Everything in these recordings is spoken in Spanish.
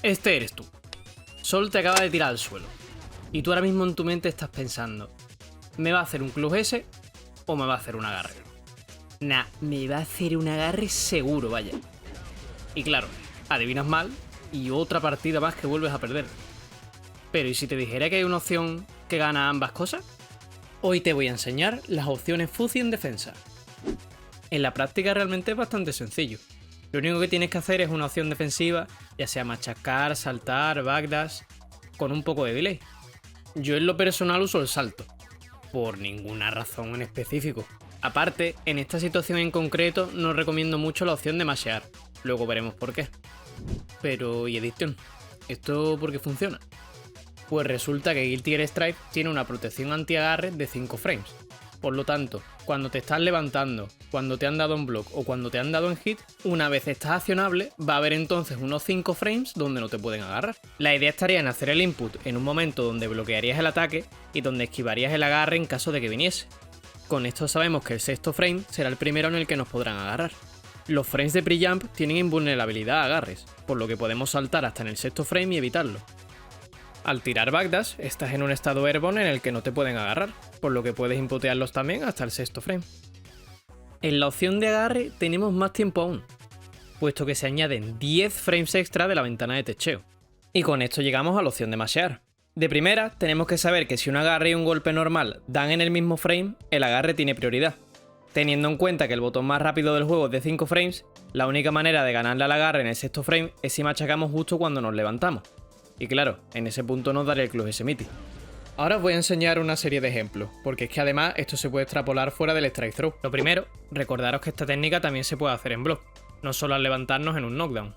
Este eres tú. Sol te acaba de tirar al suelo. Y tú ahora mismo en tu mente estás pensando, ¿me va a hacer un club S o me va a hacer un agarre? Nah, me va a hacer un agarre seguro, vaya. Y claro, adivinas mal y otra partida más que vuelves a perder. Pero ¿y si te dijera que hay una opción que gana ambas cosas? Hoy te voy a enseñar las opciones Fuzzy en defensa. En la práctica realmente es bastante sencillo. Lo único que tienes que hacer es una opción defensiva, ya sea machacar, saltar, backdash, con un poco de delay. Yo en lo personal uso el salto, por ninguna razón en específico. Aparte, en esta situación en concreto no recomiendo mucho la opción de mashear, luego veremos por qué. Pero, ¿y edición? ¿Esto por qué funciona? Pues resulta que Guilty Gear Strive tiene una protección anti-agarre de 5 frames. Por lo tanto, cuando te estás levantando, cuando te han dado un block o cuando te han dado en hit, una vez estás accionable, va a haber entonces unos 5 frames donde no te pueden agarrar. La idea estaría en hacer el input en un momento donde bloquearías el ataque y donde esquivarías el agarre en caso de que viniese. Con esto sabemos que el sexto frame será el primero en el que nos podrán agarrar. Los frames de pre-jump tienen invulnerabilidad a agarres, por lo que podemos saltar hasta en el sexto frame y evitarlo. Al tirar backdash, estás en un estado airborne en el que no te pueden agarrar, por lo que puedes inputearlos también hasta el sexto frame. En la opción de agarre tenemos más tiempo aún, puesto que se añaden 10 frames extra de la ventana de techeo. Y con esto llegamos a la opción de mashear. De primera, tenemos que saber que si un agarre y un golpe normal dan en el mismo frame, el agarre tiene prioridad. Teniendo en cuenta que el botón más rápido del juego es de 5 frames, la única manera de ganarle al agarre en el sexto frame es si machacamos justo cuando nos levantamos. Y claro, en ese punto nos daré el club S-Miti. Ahora os voy a enseñar una serie de ejemplos, porque es que además esto se puede extrapolar fuera del strike throw. Lo primero, recordaros que esta técnica también se puede hacer en block, no solo al levantarnos en un knockdown.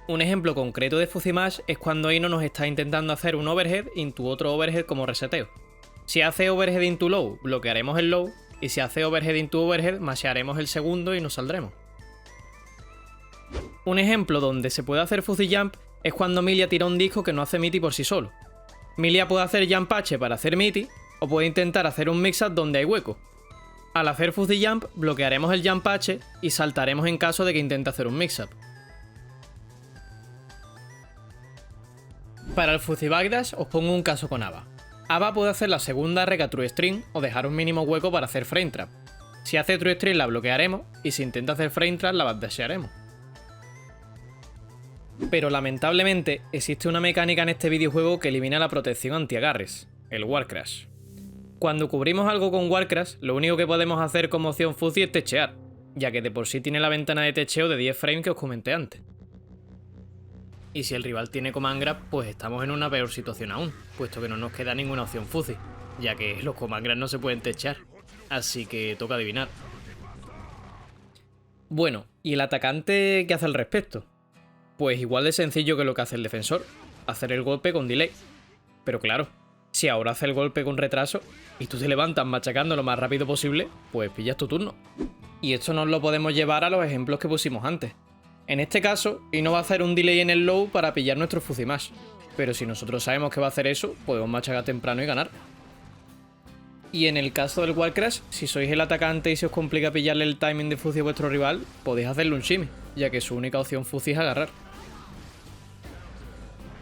Un ejemplo concreto de Fuzzy Mash es cuando Ino nos está intentando hacer un overhead into otro overhead como reseteo. Si hace overhead into low, bloquearemos el low, y si hace overhead into overhead, mashearemos el segundo y nos saldremos. Un ejemplo donde se puede hacer Fuzzy Jump es cuando Milia tira un disco que no hace miti por sí solo. Milia puede hacer Jump H para hacer miti, o puede intentar hacer un mix-up donde hay hueco. Al hacer Fuzzy Jump, bloquearemos el Jump H y saltaremos en caso de que intente hacer un mix-up. Para el Fuzzy Backdash os pongo un caso con Ava. Ava puede hacer la segunda rega True String o dejar un mínimo hueco para hacer Frame Trap. Si hace True String la bloquearemos y si intenta hacer Frame Trap la backdashearemos. Pero lamentablemente existe una mecánica en este videojuego que elimina la protección anti-agarres, el Ward Crash. Cuando cubrimos algo con Ward Crash, lo único que podemos hacer como opción Fuzzy es techear, ya que de por sí tiene la ventana de techeo de 10 frames que os comenté antes. Y si el rival tiene Command Grab, pues estamos en una peor situación aún, puesto que no nos queda ninguna opción Fuzzy, ya que los Command Grab no se pueden techear, así que toca adivinar. Bueno, ¿y el atacante qué hace al respecto? Pues igual de sencillo que lo que hace el defensor, hacer el golpe con delay. Pero claro, si ahora hace el golpe con retraso y tú te levantas machacando lo más rápido posible, pues pillas tu turno. Y esto nos lo podemos llevar a los ejemplos que pusimos antes. En este caso, Ino va a hacer un delay en el low para pillar nuestro Fuzzy Mash. Pero si nosotros sabemos que va a hacer eso, podemos machacar temprano y ganar. Y en el caso del Ward Crash, si sois el atacante y se os complica pillarle el timing de Fuzzy a vuestro rival, podéis hacerle un shimmy, ya que su única opción Fuzzy es agarrar.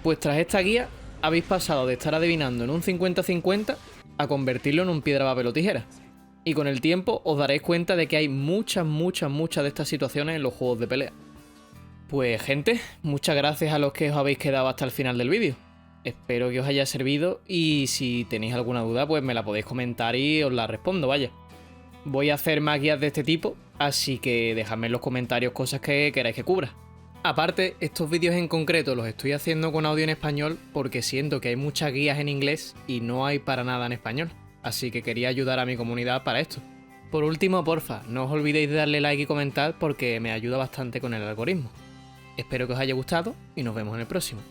Pues tras esta guía, habéis pasado de estar adivinando en un 50-50 a convertirlo en un piedra, papel o tijera. Y con el tiempo os daréis cuenta de que hay muchas de estas situaciones en los juegos de pelea. Pues gente, muchas gracias a los que os habéis quedado hasta el final del vídeo. Espero que os haya servido y si tenéis alguna duda pues me la podéis comentar y os la respondo, vaya. Voy a hacer más guías de este tipo, así que dejadme en los comentarios cosas que queráis que cubra. Aparte, estos vídeos en concreto los estoy haciendo con audio en español porque siento que hay muchas guías en inglés y no hay para nada en español, así que quería ayudar a mi comunidad para esto. Por último, porfa, no os olvidéis de darle like y comentar porque me ayuda bastante con el algoritmo. Espero que os haya gustado y nos vemos en el próximo.